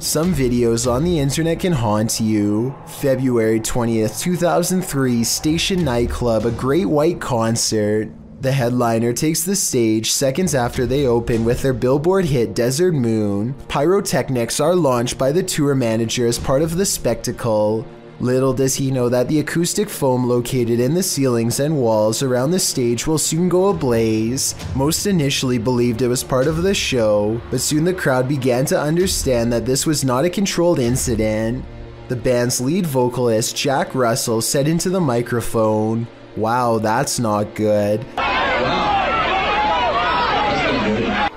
Some videos on the internet can haunt you. February 20th, 2003, Station Nightclub, a Great White concert. The headliner takes the stage seconds after they open with their Billboard hit Desert Moon. Pyrotechnics are launched by the tour manager as part of the spectacle. Little does he know that the acoustic foam located in the ceilings and walls around the stage will soon go ablaze. Most initially believed it was part of the show, but soon the crowd began to understand that this was not a controlled incident. The band's lead vocalist, Jack Russell, said into the microphone, "Wow, that's not good,"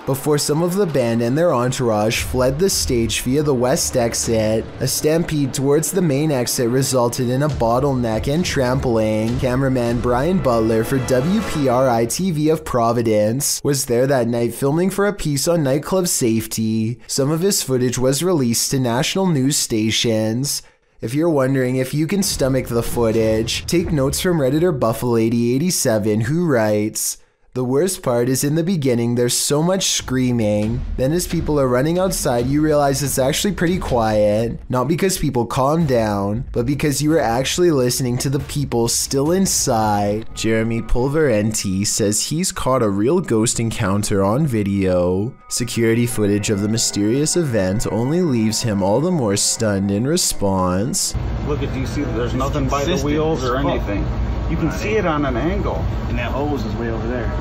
before some of the band and their entourage fled the stage via the west exit. A stampede towards the main exit resulted in a bottleneck and trampling. Cameraman Brian Butler for WPRI-TV of Providence was there that night filming for a piece on nightclub safety. Some of his footage was released to national news stations. If you're wondering if you can stomach the footage, take notes from Redditor Buffalady87, who writes, "The worst part is in the beginning there's so much screaming, then as people are running outside you realize it's actually pretty quiet, not because people calm down, but because you are actually listening to the people still inside." Jeremy Pulverenti says he's caught a real ghost encounter on video. Security footage of the mysterious event only leaves him all the more stunned in response. Look at, do you see that there's nothing by the wheels or anything? You can see it on an angle. And that hose is way over there.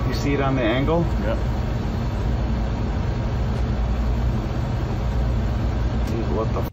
You see it on the angle? Yep. Dude, what the f?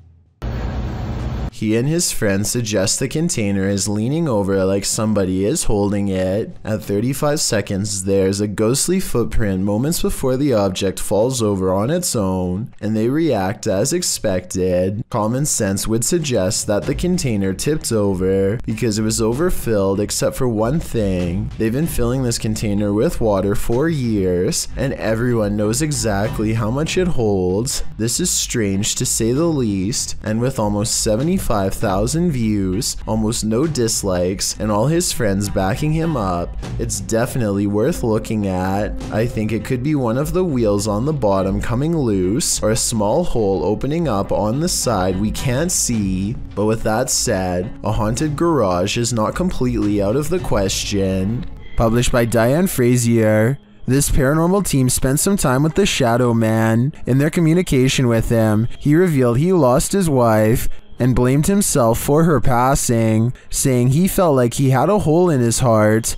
He and his friend suggest the container is leaning over like somebody is holding it. At 35 seconds, there's a ghostly footprint moments before the object falls over on its own, and they react as expected. Common sense would suggest that the container tipped over because it was overfilled except for one thing. They've been filling this container with water for years, and everyone knows exactly how much it holds. This is strange to say the least, and with almost 75,000 views, almost no dislikes, and all his friends backing him up, it's definitely worth looking at. I think it could be one of the wheels on the bottom coming loose, or a small hole opening up on the side we can't see. But with that said, a haunted garage is not completely out of the question. Published by Diane Frazier. This paranormal team spent some time with the Shadow Man. In their communication with him, he revealed he lost his wife and blamed himself for her passing, saying he felt like he had a hole in his heart.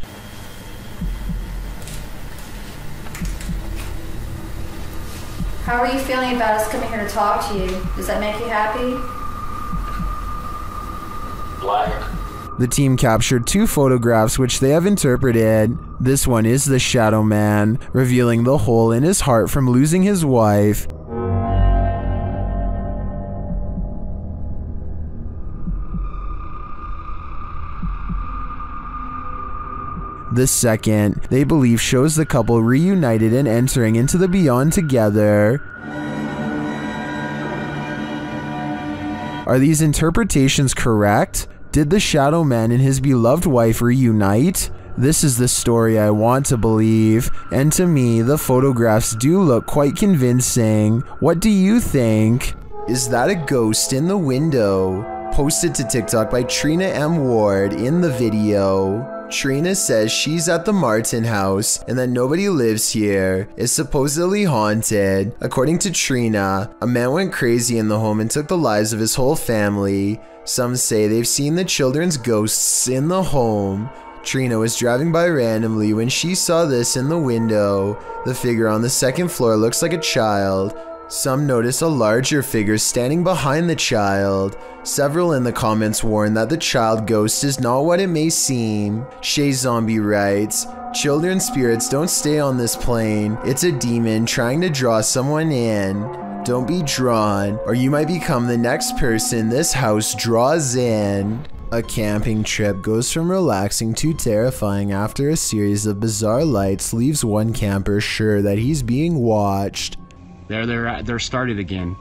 How are you feeling about us coming here to talk to you? Does that make you happy? Black. The team captured 2 photographs which they have interpreted. This one is the Shadow Man, revealing the hole in his heart from losing his wife. The second, they believe, shows the couple reunited and entering into the beyond together. Are these interpretations correct? Did the Shadow Man and his beloved wife reunite? This is the story I want to believe, and to me, the photographs do look quite convincing. What do you think? Is that a ghost in the window? Posted to TikTok by Trina M. Ward in the video. Trina says she's at the Martin house and that nobody lives here. It's supposedly haunted. According to Trina, a man went crazy in the home and took the lives of his whole family. Some say they've seen the children's ghosts in the home. Trina was driving by randomly when she saw this in the window. The figure on the second floor looks like a child. Some notice a larger figure standing behind the child. Several in the comments warn that the child ghost is not what it may seem. Shay Zombie writes, "Children's spirits don't stay on this plane. It's a demon trying to draw someone in. Don't be drawn, or you might become the next person this house draws in." A camping trip goes from relaxing to terrifying after a series of bizarre lights leaves one camper sure that he's being watched. They're started again.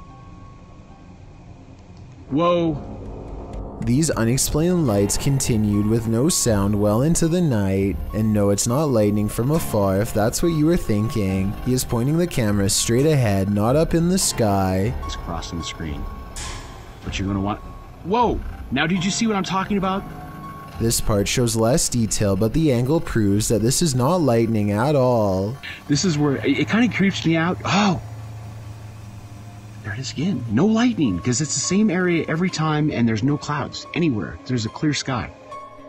Whoa. These unexplained lights continued with no sound well into the night, and no, it's not lightning from afar if that's what you were thinking. He is pointing the camera straight ahead, not up in the sky. It's crossing the screen. But you're gonna want... Whoa! Now did you see what I'm talking about? This part shows less detail, but the angle proves that this is not lightning at all. This is where it kind of creeps me out. Oh! There it is again. No lightning, because it's the same area every time and there's no clouds anywhere. There's a clear sky.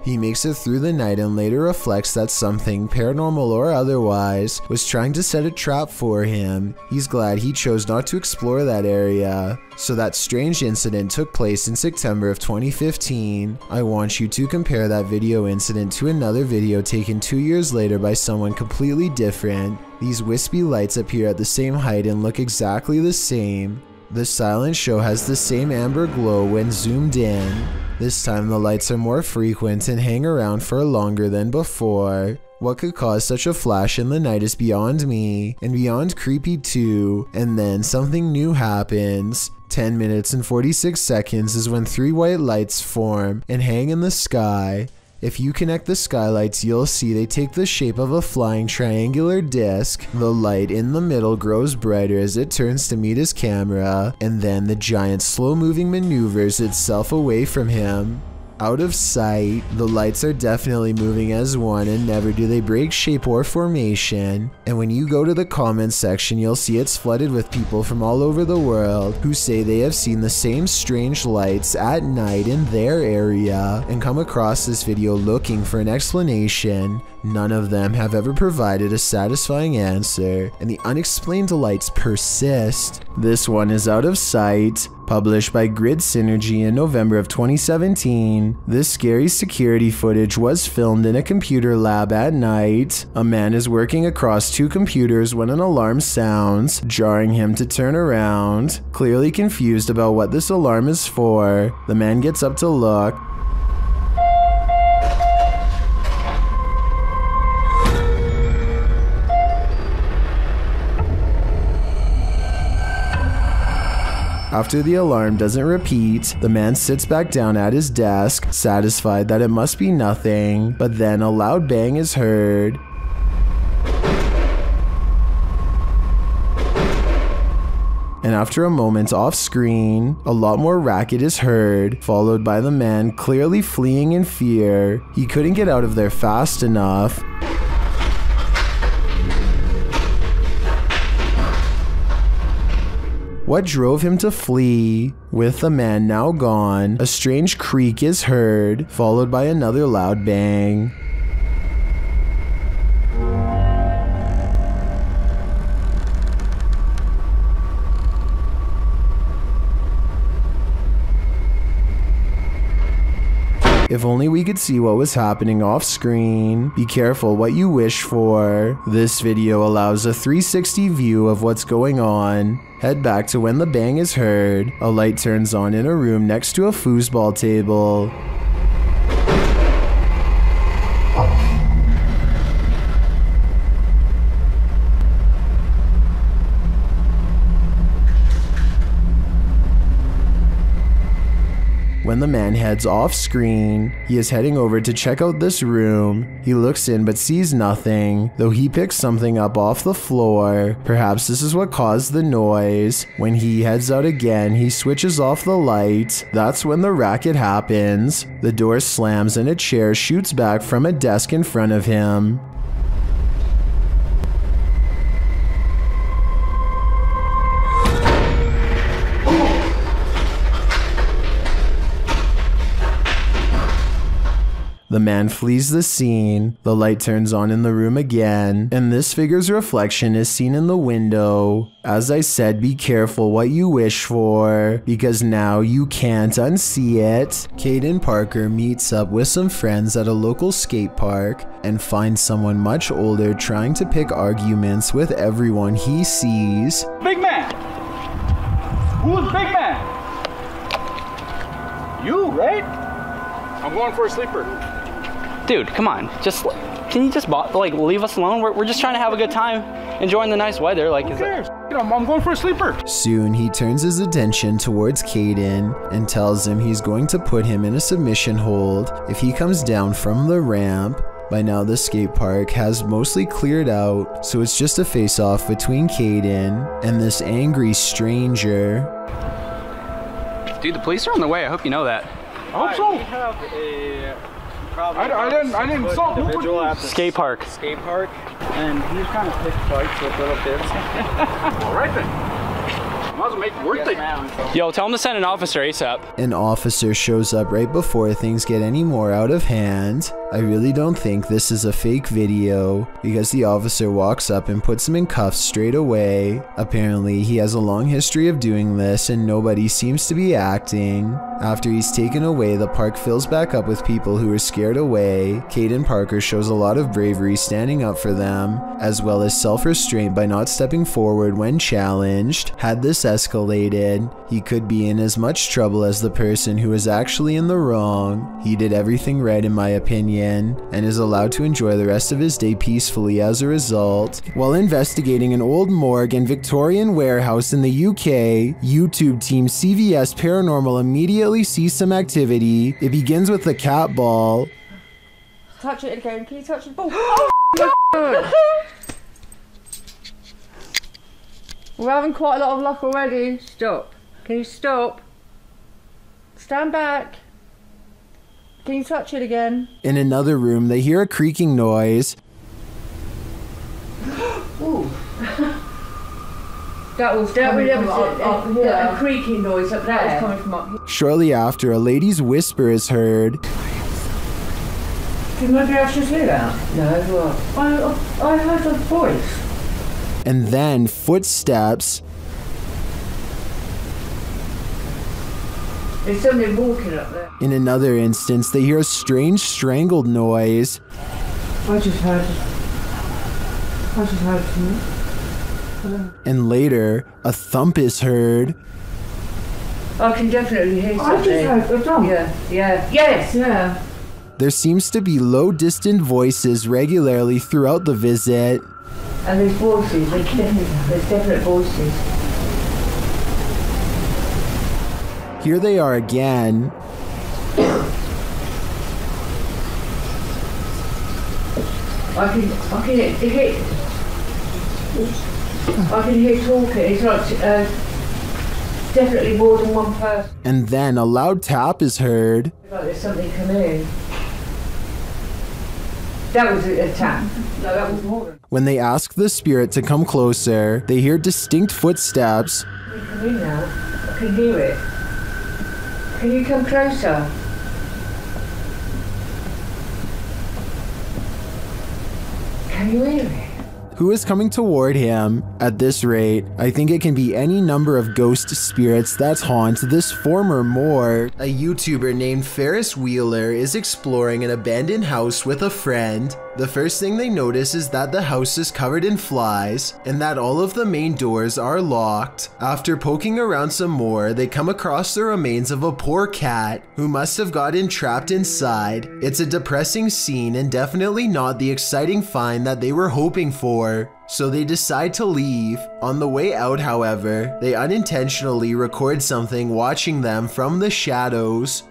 He makes it through the night and later reflects that something, paranormal or otherwise, was trying to set a trap for him. He's glad he chose not to explore that area. So that strange incident took place in September of 2015. I want you to compare that video incident to another video taken 2 years later by someone completely different. These wispy lights appear at the same height and look exactly the same. The silent show has the same amber glow when zoomed in. This time the lights are more frequent and hang around for longer than before. What could cause such a flash in the night is beyond me, and beyond creepy too. And then something new happens. 10 minutes and 46 seconds is when 3 white lights form and hang in the sky. If you connect the skylights, you'll see they take the shape of a flying triangular disc. The light in the middle grows brighter as it turns to meet his camera, and then the giant slow-moving maneuvers itself away from him. Out of sight, the lights are definitely moving as one, and never do they break shape or formation. And when you go to the comments section, you'll see it's flooded with people from all over the world who say they have seen the same strange lights at night in their area and come across this video looking for an explanation. None of them have ever provided a satisfying answer, and the unexplained lights persist. This one is Out of Sight, published by Grid Synergy in November of 2017. This scary security footage was filmed in a computer lab at night. A man is working across 2 computers when an alarm sounds, jarring him to turn around. Clearly confused about what this alarm is for, the man gets up to look. After the alarm doesn't repeat, the man sits back down at his desk, satisfied that it must be nothing, but then a loud bang is heard. And after a moment off screen, a lot more racket is heard, followed by the man clearly fleeing in fear. He couldn't get out of there fast enough. What drove him to flee? With the man now gone, a strange creak is heard, followed by another loud bang. If only we could see what was happening off screen. Be careful what you wish for. This video allows a 360 view of what's going on. Head back to when the bang is heard. A light turns on in a room next to a foosball table. When the man heads off screen, he is heading over to check out this room. He looks in but sees nothing, though he picks something up off the floor. Perhaps this is what caused the noise. When he heads out again, he switches off the light. That's when the racket happens. The door slams and a chair shoots back from a desk in front of him. The man flees the scene, the light turns on in the room again, and this figure's reflection is seen in the window. As I said, be careful what you wish for, because now you can't unsee it. Caden Parker meets up with some friends at a local skate park and finds someone much older trying to pick arguments with everyone he sees. Big man! Who's big man? You, right? I'm going for a sleeper. Dude, come on. Can you just leave us alone? We're just trying to have a good time, enjoying the nice weather. Like, Who cares? I'm going for a sleeper. Soon, he turns his attention towards Caden and tells him he's going to put him in a submission hold if he comes down from the ramp. By now, the skate park has mostly cleared out, so it's just a face-off between Caden and this angry stranger. Dude, the police are on the way. I hope you know that. I hope so. We have a problem. I didn't insult individual nobody. at the Skate park. skate park, and he's trying to pick fights with little kids. All right then. Might as well make it worth it. Yo, tell him to send an officer ASAP. An officer shows up right before things get any more out of hand. I really don't think this is a fake video because the officer walks up and puts him in cuffs straight away. Apparently, he has a long history of doing this and nobody seems to be acting. After he's taken away, the park fills back up with people who are scared away. Caden Parker shows a lot of bravery standing up for them, as well as self-restraint by not stepping forward when challenged. Had this escalated, he could be in as much trouble as the person who is actually in the wrong. He did everything right in my opinion, and is allowed to enjoy the rest of his day peacefully as a result. While investigating an old morgue and Victorian warehouse in the UK, YouTube team CVS Paranormal immediately sees some activity. It begins with the cat ball. Touch it again. Can you touch the ball? We're having quite a lot of luck already. Stop. Can you stop? Stand back. Can you touch it again? In another room, they hear a creaking noise. Ooh. That was a creaking noise up there. That was coming from up here. Shortly after, a lady's whisper is heard. Did maybe I just hear that? No, what? I heard a voice. And then footsteps. There's somebody walking up there. In another instance, they hear a strange strangled noise. I just heard something. And later, a thump is heard. I can definitely hear something. I just heard a thump. Yeah. Yes. Yeah. There seems to be low, distant voices regularly throughout the visit. And there's voices. There's definite voices. Here they are again. I can hear talking. It's like definitely more than one person. And then a loud tap is heard. Like there's something coming in. That was a tap. No, that was more than. When they ask the spirit to come closer, they hear distinct footsteps. Come in now. I can hear it. Can you come closer? Can you hear it? Who is coming toward him? At this rate, I think it can be any number of ghost spirits that haunt this former morgue. A YouTuber named Ferris Wheeler is exploring an abandoned house with a friend. The first thing they notice is that the house is covered in flies and that all of the main doors are locked. After poking around some more, they come across the remains of a poor cat who must have gotten trapped inside. It's a depressing scene and definitely not the exciting find that they were hoping for. So they decide to leave. On the way out, however, they unintentionally record something watching them from the shadows.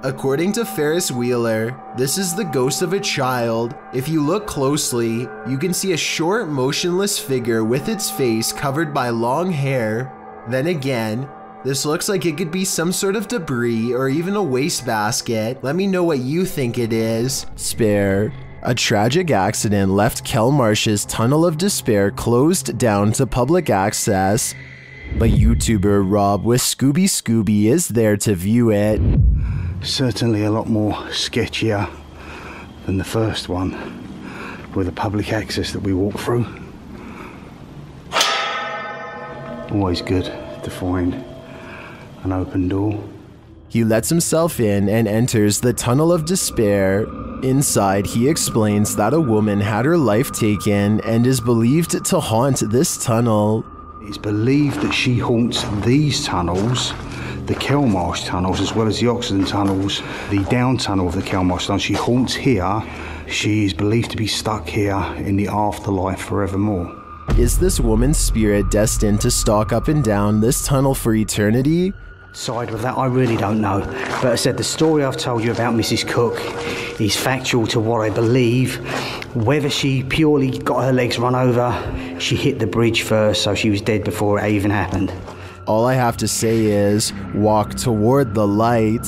According to Ferris Wheeler, this is the ghost of a child. If you look closely, you can see a short, motionless figure with its face covered by long hair. Then again, this looks like it could be some sort of debris or even a wastebasket. Let me know what you think it is. Spare. A tragic accident left Kelmarsh's Tunnel of Despair closed down to public access, but YouTuber Rob with Scooby is there to view it. Certainly a lot more sketchier than the first one with the public access that we walked through. Always good to find an open door. He lets himself in and enters the Tunnel of Despair. Inside, he explains that a woman had her life taken and is believed to haunt this tunnel. It's believed that she haunts these tunnels the Kelmarsh tunnels as well as the Oxenden tunnels, the down tunnel of the Kelmarsh tunnel. She haunts here. She is believed to be stuck here in the afterlife forevermore. Is this woman's spirit destined to stalk up and down this tunnel for eternity? Side with that, I really don't know. But I said the story I've told you about Mrs. Cook is factual to what I believe. Whether she purely got her legs run over, she hit the bridge first, so she was dead before it even happened. All I have to say is, walk toward the light.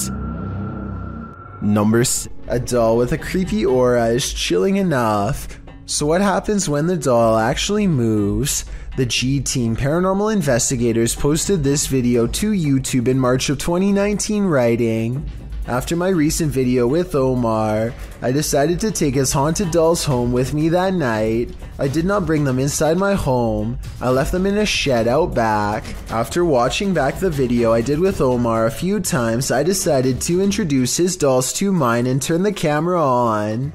Number 6. A doll with a creepy aura is chilling enough. So what happens when the doll actually moves? The G-Team Paranormal Investigators posted this video to YouTube in March of 2019, writing, "After my recent video with Omar, I decided to take his haunted dolls home with me that night. I did not bring them inside my home. I left them in a shed out back. After watching back the video I did with Omar a few times, I decided to introduce his dolls to mine and turn the camera on.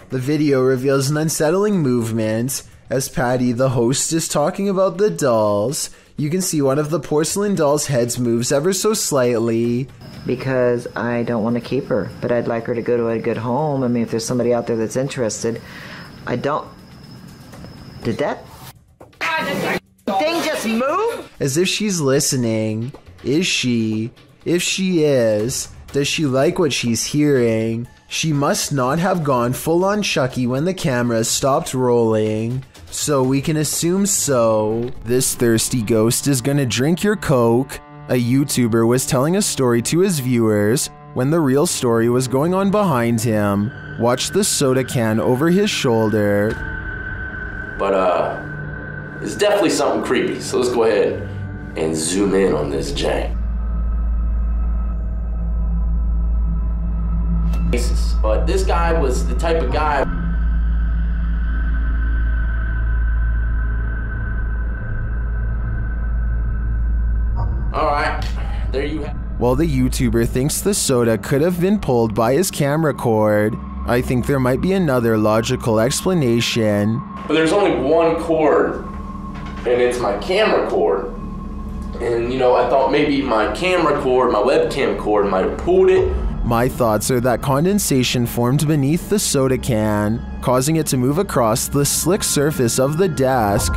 The video reveals an unsettling movement. As Patty, the host, is talking about the dolls, you can see one of the porcelain dolls' heads moves ever so slightly. Because I don't want to keep her, but I'd like her to go to a good home. I mean, if there's somebody out there that's interested, I don't... Did that thing just move? As if she's listening. Is she? If she is, does she like what she's hearing? She must not have gone full-on Chucky when the camera stopped rolling. So we can assume so. This thirsty ghost is gonna drink your Coke. A YouTuber was telling a story to his viewers when the real story was going on behind him. Watch the soda can over his shoulder. But it's definitely something creepy, so let's go ahead and zoom in on this jank. But this guy was the type of guy. Alright, there you have. While the YouTuber thinks the soda could have been pulled by his camera cord, I think there might be another logical explanation. But there's only one cord, and it's my camera cord. And you know, I thought maybe my camera cord, my webcam cord might have pulled it. My thoughts are that condensation formed beneath the soda can, causing it to move across the slick surface of the desk.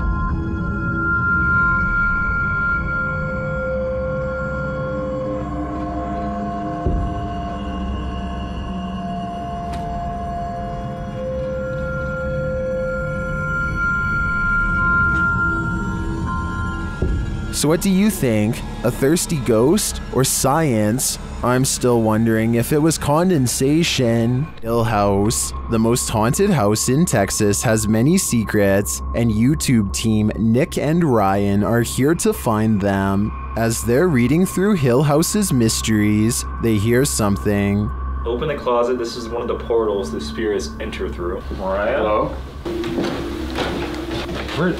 So what do you think? A thirsty ghost or science? I'm still wondering if it was condensation. Hill House, the most haunted house in Texas, has many secrets, and YouTube team Nick and Ryan are here to find them. As they're reading through Hill House's mysteries, they hear something. Open the closet. This is one of the portals the spirits enter through. Mariah? Hello? Where?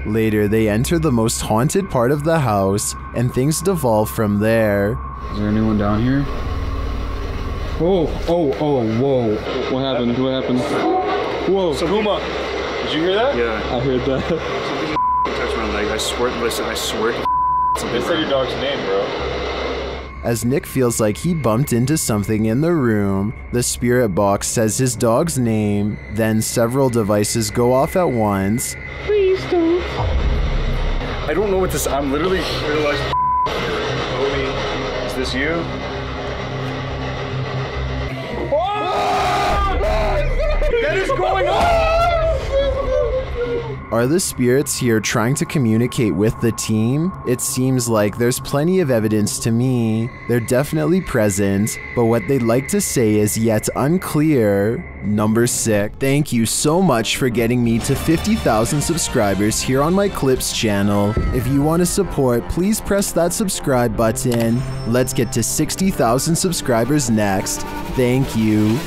Later, they enter the most haunted part of the house, and things devolve from there. Is there anyone down here? Oh, whoa. What happened? What happened? Whoa. Sahuma, did you hear that? Yeah. I heard that. Something touched my leg. I swear, listen, I swear to They said your dog's name, bro. As Nick feels like he bumped into something in the room, the spirit box says his dog's name, then several devices go off at once. Please don't. I don't know what this. I'm literally realizing. Obi, is this you? What is going on? Are the spirits here trying to communicate with the team? It seems like there's plenty of evidence to me. They're definitely present, but what they'd like to say is yet unclear. Number 6. Thank you so much for getting me to 50,000 subscribers here on my Clips channel. If you want to support, please press that subscribe button. Let's get to 60,000 subscribers next. Thank you.